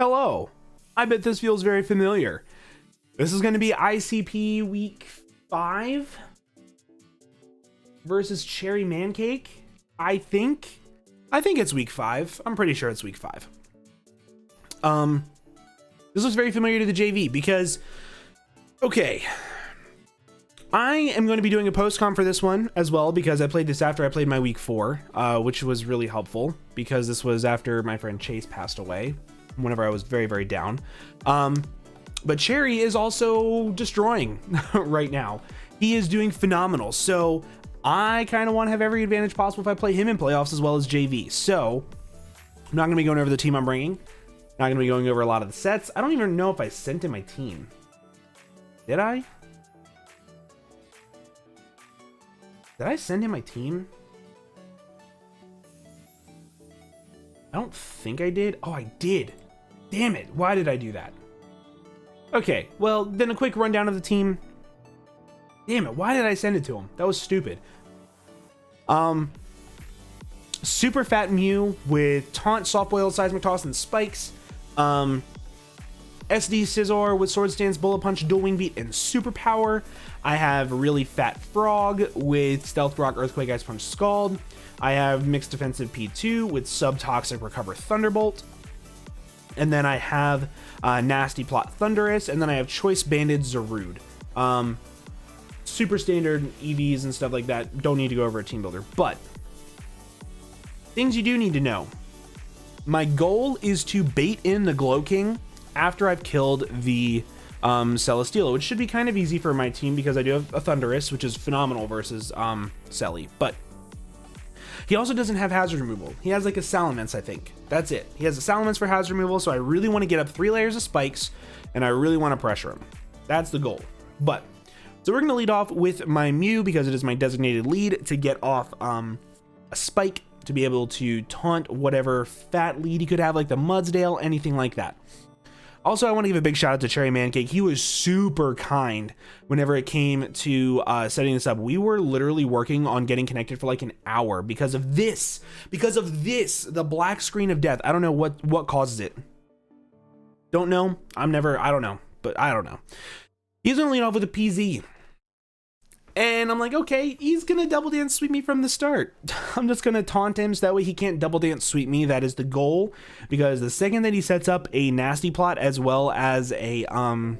Hello. I bet this feels very familiar. This is going to be ICP week 5 versus CherryManCake. I think it's week 5. I'm pretty sure it's week 5. This looks very familiar to the JV because, okay, I am going to be doing a post-com for this one as well because I played this after I played my week 4, which was really helpful because this was after my friend Chase passed away whenever I was very, very down. But Cherry is also destroying right now. He is doing phenomenal. So I kind of want to have every advantage possible if I play him in playoffs as well as JV. So I'm not going to be going over the team I'm bringing. Not going to be going over a lot of the sets. I don't even know if I sent in my team. Did I? Did I send in my team? I don't think I did. Oh, I did. Damn it. Why did I do that? Okay, well, then a quick rundown of the team. Damn it. Why did I send it to him? That was stupid. Super Fat Mew with Taunt, Soft Boil, Seismic Toss, and Spikes. SD Scizor with Sword Stance, Bullet Punch, Dual Wing Beat, and Superpower. I have Really Fat Frog with Stealth Rock, Earthquake, Ice Punch, Scald. I have Mixed Defensive P2 with Subtoxic, Recover, Thunderbolt. And then I have Nasty Plot, Thundurus. And then I have Choice Banded, Zarude. Super standard EVs and stuff like that. Don't need to go over a team builder. But things you do need to know. My goal is to bait in the Glow King after I've killed the Celesteela, which should be kind of easy for my team because I do have a Thundurus, which is phenomenal versus Celi. But he also doesn't have hazard removal. He has like a Salamence, I think. That's it. He has a Salamence for hazard removal, so I really want to get up 3 layers of spikes, and I really want to pressure him. That's the goal. But, so we're going to lead off with my Mew because it is my designated lead to get off a spike to be able to taunt whatever fat lead he could have, like the Mudsdale, anything like that. Also, I want to give a big shout out to CherryManCake. He was super kind whenever it came to setting this up. We were literally working on getting connected for like an hour because of this. The black screen of death. I don't know what causes it. Don't know. I don't know. But I don't know. He's going to lead off with a PZ. And I'm like, okay, he's going to double dance sweep me from the start. I'm just going to taunt him so that way he can't double dance sweep me. That is the goal. Because the second that he sets up a Nasty Plot as well as an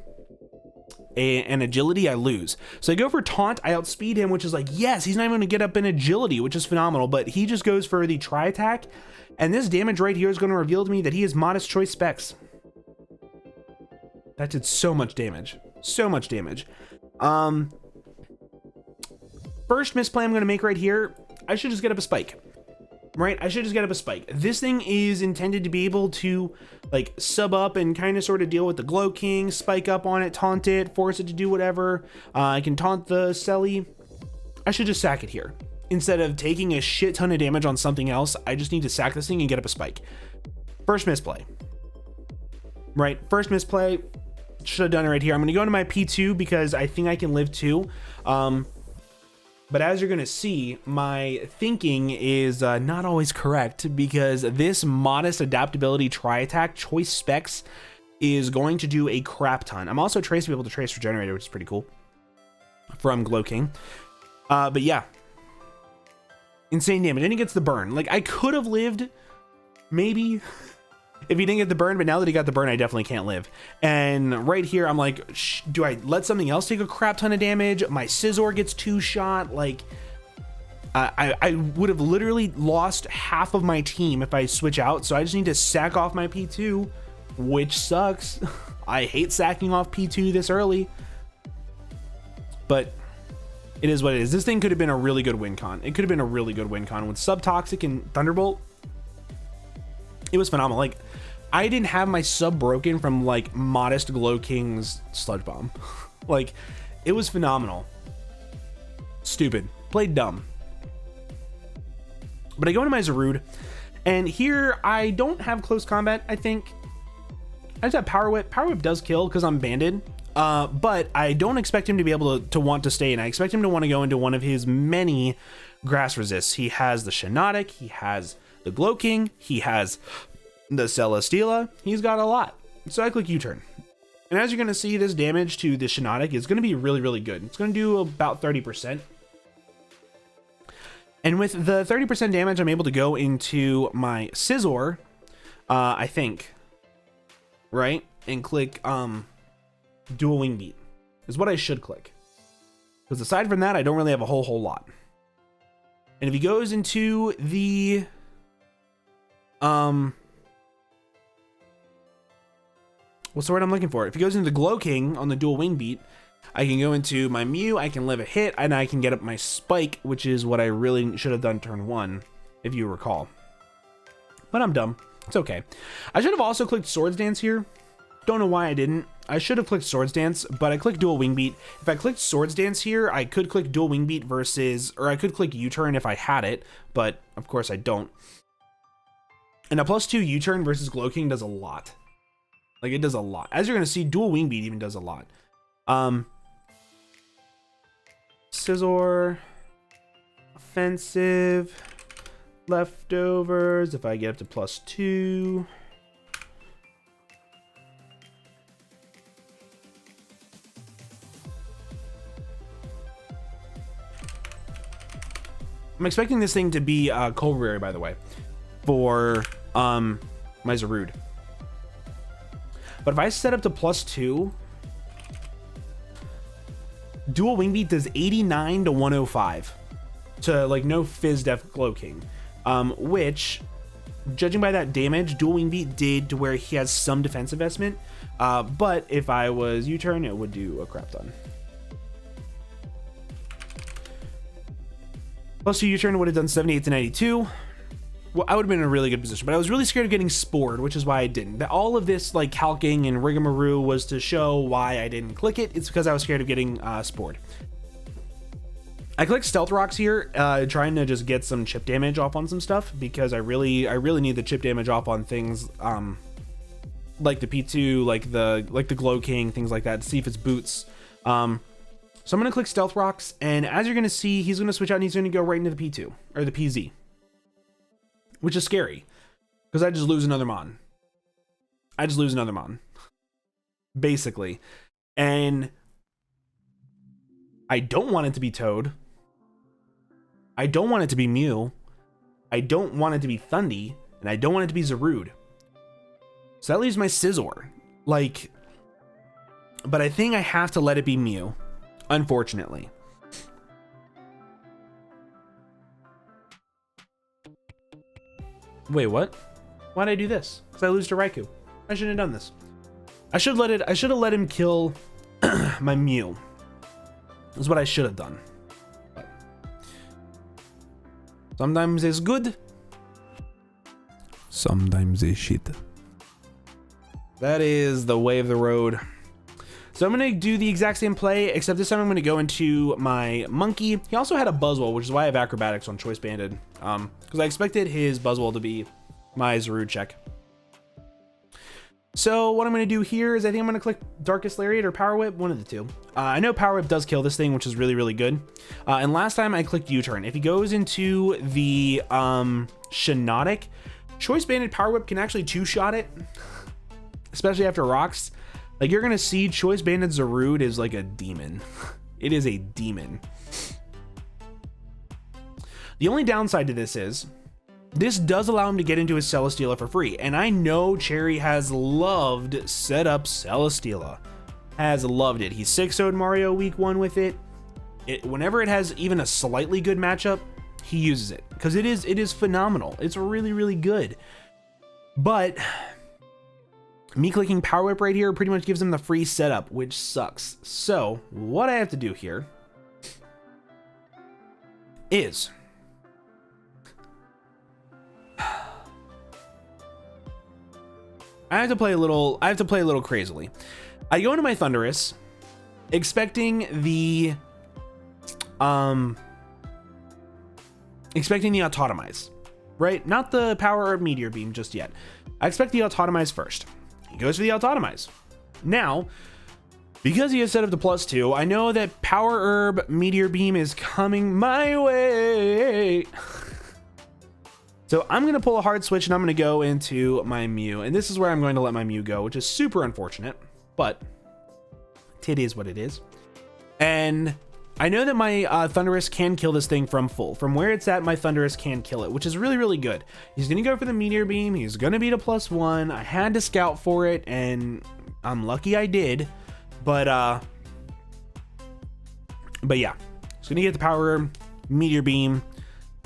agility, I lose. So I go for taunt, I outspeed him, which is like, yes, he's not even going to get up in agility, which is phenomenal. But he just goes for the try attack. And this damage right here is going to reveal to me that he has Modest Choice Specs. That did so much damage. So much damage. First misplay I'm going to make right here, I should just get up a spike, right? I should just get up a spike. This thing is intended to be able to like sub up and kind of sort of deal with the Glow King, spike up on it, taunt it, force it to do whatever. I can taunt the Celi. I should just sack it here. Instead of taking a shit ton of damage on something else, I just need to sack this thing and get up a spike. First misplay, right? First misplay, should have done it right here. I'm going to go into my P2 because I think I can live 2. But as you're going to see, my thinking is not always correct because this Modest Adaptability Tri-Attack Choice Specs is going to do a crap ton. I'm also able to trace Regenerator, which is pretty cool from Glow King. But yeah, insane damage. And he gets the burn. Like I could have lived maybe if he didn't get the burn, but now that he got the burn, I definitely can't live. And right here, I'm like, do I let something else take a crap ton of damage? My Scizor gets 2-shot. Like, I would have literally lost half of my team if I switch out. So I just need to sack off my P2, which sucks. I hate sacking off P2 this early. But it is what it is. This thing could have been a really good win con. It could have been a really good win con with Subtoxic and Thunderbolt. It was phenomenal. Like, I didn't have my sub broken from like Modest Glow King's Sludge Bomb. Like, it was phenomenal. Stupid. Played dumb. But I go into my Zarude, and here I don't have close combat, I think. I just have Power Whip. Power Whip does kill because I'm banded. But I don't expect him to be able to want to stay in. I expect him to want to go into one of his many grass resists. He has the Shiinotic, he has the Glow King, he has the Celesteela, he's got a lot. So I click U-turn. And as you're going to see, this damage to the Shiinotic is going to be really, really good. It's going to do about 30%. And with the 30% damage, I'm able to go into my Scizor, I think, right? And click Dual Wing Beat is what I should click. Because aside from that, I don't really have a whole lot. And if he goes into the what's the word I'm looking for? If he goes into the Glow King on the Dual Wing Beat, I can go into my Mew, I can live a hit, and I can get up my Spike, which is what I really should have done turn 1, if you recall. But I'm dumb. It's okay. I should have also clicked Swords Dance here. Don't know why I didn't. I should have clicked Swords Dance, but I clicked Dual Wing Beat. If I clicked Swords Dance here, I could click Dual Wing Beat versus, or I could click U-turn if I had it, but of course I don't. And a +2 U-turn versus Glow King does a lot. Like, it does a lot. As you're going to see, Dual Wing Beat even does a lot. Scizor, offensive, leftovers, if I get up to +2. I'm expecting this thing to be Cold Berry, by the way, for my Zarude. But if I set up to +2, Dual Wing Beat does 89 to 105 to like no Fizz Def Glow King, which, judging by that damage, Dual Wing Beat did to where he has some defense investment. But if I was U-turn, it would do a crap ton. +2 U-turn would have done 78 to 92. Well, I would have been in a really good position, but I was really scared of getting spored, which is why I didn't. All of this like calcing and rigmarole was to show why I didn't click it. It's because I was scared of getting spored. I clicked Stealth Rocks here, trying to just get some chip damage off on some stuff, because I really need the chip damage off on things like the P2, like the Glow King, things like that, to see if it's boots. So I'm gonna click Stealth Rocks, and as you're gonna see, he's gonna switch out and he's gonna go right into the P2 or the PZ. Which is scary, because I just lose another Mon. Basically. And I don't want it to be Toad. I don't want it to be Mew. I don't want it to be Thundy. And I don't want it to be Zarude. So that leaves my Scizor. Like, but I think I have to let it be Mew, unfortunately. Wait, what? Why did I do this? Because I lose to Raikou. I shouldn't have done this. I should have let him kill my Mew. That's what I should have done. But sometimes it's good. Sometimes it's shit. That is the way of the road. So I'm going to do the exact same play, except this time I'm going to go into my Monkey. He also had a Buzzwole, which is why I have Acrobatics on Choice Banded. Because I expected his Buzzwole to be my Zarude check. So what I'm going to do here is I think I'm going to click Darkest Lariat or Power Whip, one of the two. I know Power Whip does kill this thing, which is really, really good. And last time I clicked U-turn. If he goes into the Shiinotic, Choice Banded Power Whip can actually two-shot it, especially after rocks. Like, you're going to see Choice Banded Zarude is like a demon. It is a demon. The only downside to this is, this does allow him to get into his Celesteela for free. And I know Cherry has loved setup Celesteela. Has loved it. He's 6-0'd Mario week 1 with it. Whenever it has even a slightly good matchup, he uses it. Because it is phenomenal. It's really, really good. But me clicking Power Whip right here pretty much gives him the free setup, which sucks. So what I have to do here is I have to play a little crazily. I go into my Thundurus expecting the Autotomize, right? Not the Power Herb Meteor Beam just yet. I expect the Autotomize first. He goes for the Autotomize. Now, because he has set up to +2, I know that Power Herb Meteor Beam is coming my way. So I'm going to pull a hard switch and I'm going to go into my Mew. And this is where I'm going to let my Mew go, which is super unfortunate, but it is what it is. And I know that my Thundurus can kill this thing from full. From where it's at, my Thundurus can kill it, which is really, really good. He's going to go for the Meteor Beam. He's going to beat a +1. I had to scout for it, and I'm lucky I did. But yeah, he's going to get the Power Meteor Beam.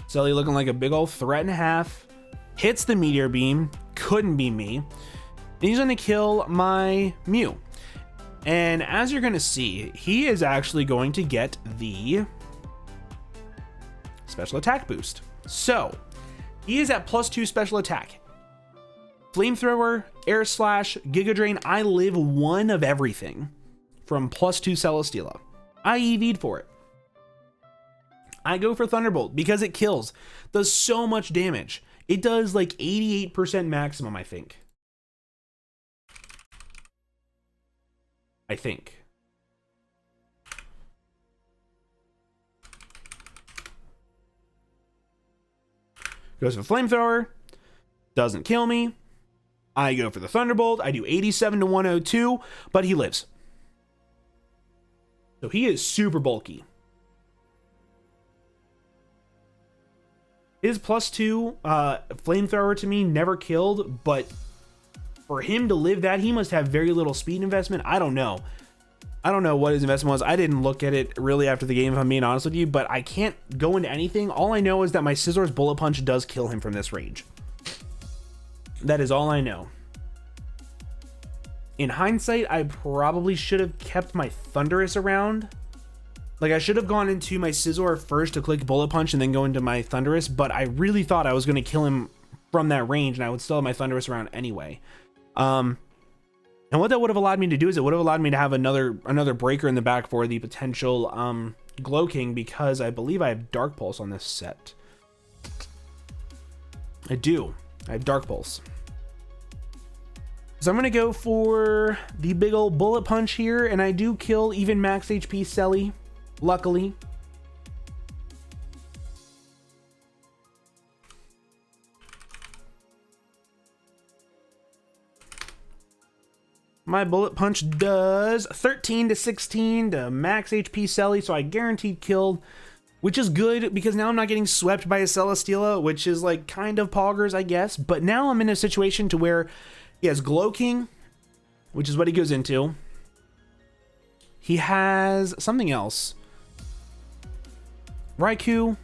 Selly looking like a big old threat and a half. Hits the Meteor Beam. Couldn't be me. And he's going to kill my Mew. And as you're going to see, he is actually going to get the special attack boost. So he is at +2 special attack. Flamethrower, Air Slash, Giga Drain. I live one of everything from +2 Celesteela. I EV'd for it. I go for Thunderbolt because it kills. Does so much damage. It does like 88% maximum, I think. Goes for Flamethrower. Doesn't kill me. I go for the Thunderbolt. I do 87 to 102, but he lives. So he is super bulky. His +2 Flamethrower to me never killed, but for him to live that, he must have very little speed investment. I don't know. I don't know what his investment was. I didn't look at it really after the game, if I'm being honest with you, but I can't go into anything. All I know is that my Scizor's Bullet Punch does kill him from this range. That is all I know. In hindsight, I probably should have kept my Thundurus around. Like, I should have gone into my Scizor first to click Bullet Punch and then go into my Thundurus, but I really thought I was going to kill him from that range, and I would still have my Thundurus around anyway. And what that would have allowed me to do is it would have allowed me to have another breaker in the back for the potential Glowking, because I believe I have Dark Pulse on this set. I do. I have Dark Pulse. So I'm going to go for the big old Bullet Punch here, and I do kill even max HP Selly, luckily. My Bullet Punch does 13 to 16 to max HP Selly, so I guaranteed killed, which is good because now I'm not getting swept by a Celesteela, which is like kind of poggers, I guess. But now I'm in a situation to where he has Glowking, which is what he goes into. He has something else. Raikou,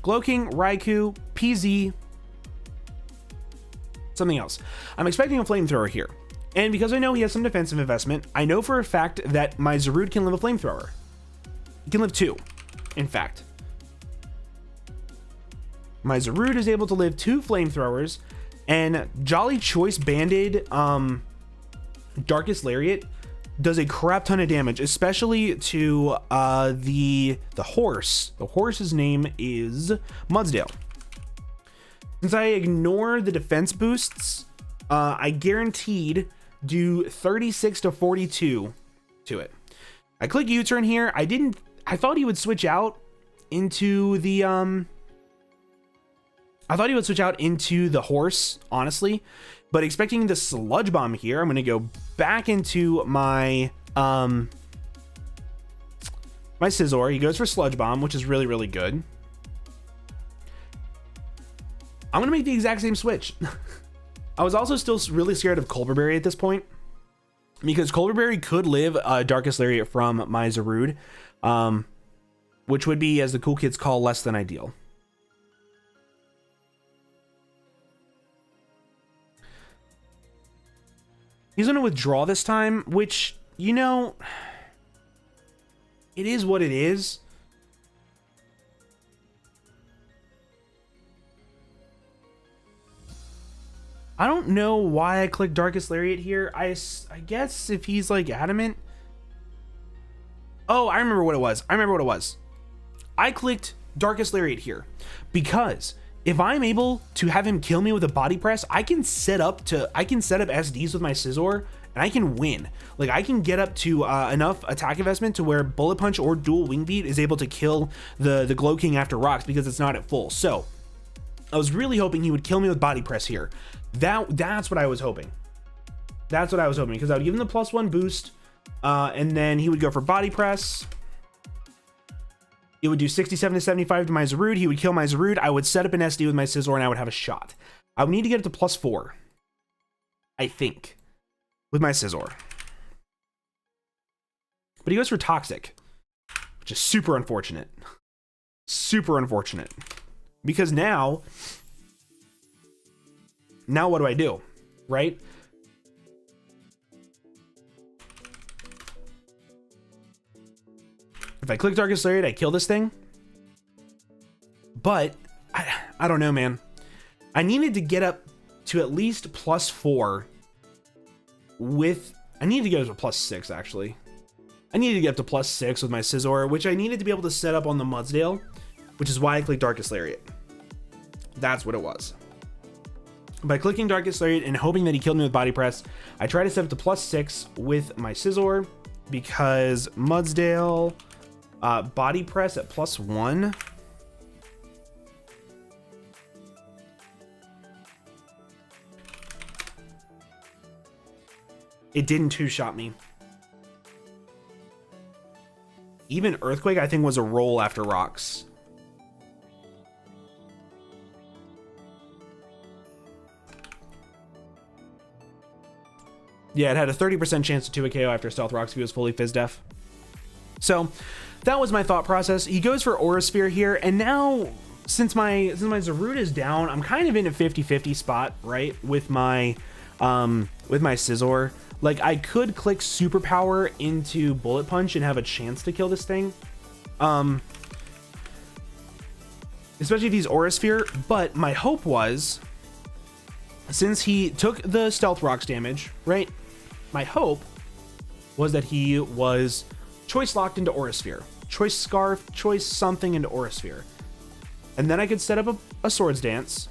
Glowking, Raikou, PZ, something else. I'm expecting a Flamethrower here. And because I know he has some defensive investment, I know for a fact that my Zarude can live a Flamethrower. He can live 2, in fact. My Zarude is able to live 2 Flamethrowers, and Jolly Choice Banded Darkest Lariat does a crap ton of damage, especially to the horse. The horse's name is Mudsdale. Since I ignore the defense boosts, I guaranteed do 36 to 42 to it. I click U-turn here. I thought he would switch out into the horse, honestly, but expecting the Sludge Bomb here, I'm going to go back into my my Scizor. He goes for Sludge Bomb, which is really, really good. I'm going to make the exact same switch. I was also still really scared of Colbur Berry at this point, because Colbur Berry could live Darkest Lariat from my Zarude, which would be, as the cool kids call, less than ideal. He's going to withdraw this time, which, you know, it is what it is. I don't know why I clicked Darkest Lariat here. I guess if he's like adamant. Oh, I remember what it was. I clicked Darkest Lariat here because if I'm able to have him kill me with a body press, I can set up SDs with my Scizor and I can win. Like, I can get up to enough attack investment to where Bullet Punch or Dual Wing Beat is able to kill the Glowking after rocks because it's not at full. So I was really hoping he would kill me with body press here. That's what I was hoping. That's what I was hoping, because I would give him the +1 boost, and then he would go for body press. It would do 67 to 75 to my Zarude. He would kill my Zarude. I would set up an SD with my Scizor, and I would have a shot. I would need to get it to +4, I think, with my Scizor. But he goes for Toxic, which is super unfortunate. Super unfortunate. Because now what do I do, right? If I click Darkest Lariat, I kill this thing. But I don't know, man. I needed to get up to at least +4 with... I needed to get up to +6, actually. I needed to get up to +6 with my Scizor, which I needed to be able to set up on the Mudsdale, which is why I clicked Darkest Lariat. That's what it was. By clicking Darkest Lariat and hoping that he killed me with Body Press, I tried to set up to +6 with my Scizor, because Mudsdale, Body Press at +1. It didn't two-shot me. Even Earthquake, I think, was a roll after Rocks. Yeah, it had a 30% chance to 2 KO after Stealth Rocks if he was fully Fizz Def. So that was my thought process. He goes for Aura Sphere here, and now since my Zarude is down, I'm kind of in a 50-50 spot, right? With my Scizor. Like, I could click Superpower into Bullet Punch and have a chance to kill this thing. Especially if he's Aura Sphere, but my hope was, since he took the Stealth Rocks damage, right? My hope was that he was Choice Locked into Aura Sphere. Choice Scarf, Choice something into Aura Sphere. And then I could set up a Swords Dance.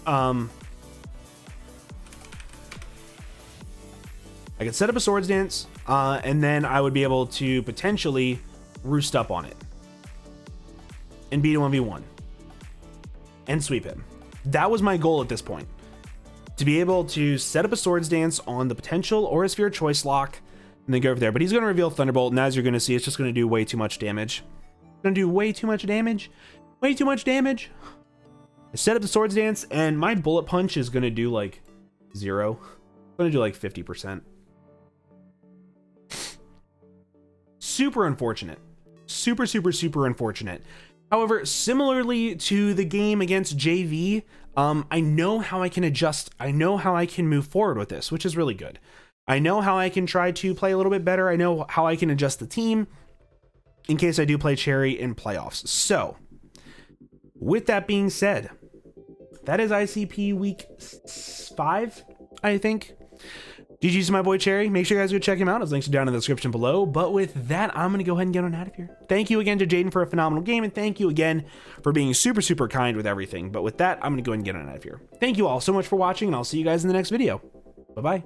I could set up a Swords Dance, and then I would be able to potentially roost up on it and beat a 1v1 and sweep him. That was my goal at this point, to be able to set up a Swords Dance on the potential Aura Sphere Choice Lock and then go over there. But he's going to reveal Thunderbolt, and as you're going to see, it's just going to do way too much damage. Going to do way too much damage. Way too much damage. I set up the Swords Dance, and my Bullet Punch is going to do like 0. It's going to do like 50%. Super unfortunate. Super, super, super unfortunate. However, similarly to the game against JV, I know how I can adjust. I know how I can move forward with this, which is really good. I know how I can try to play a little bit better. I know how I can adjust the team in case I do play Cherry in playoffs. So, with that being said, that is ICP week 5, I think. GG's to my boy Cherry. Make sure you guys go check him out. His links are down in the description below. But with that, I'm going to go ahead and get on out of here. Thank you again to Jaden for a phenomenal game, and thank you again for being super, super kind with everything. But with that, I'm going to go ahead and get on out of here. Thank you all so much for watching, and I'll see you guys in the next video. Bye-bye.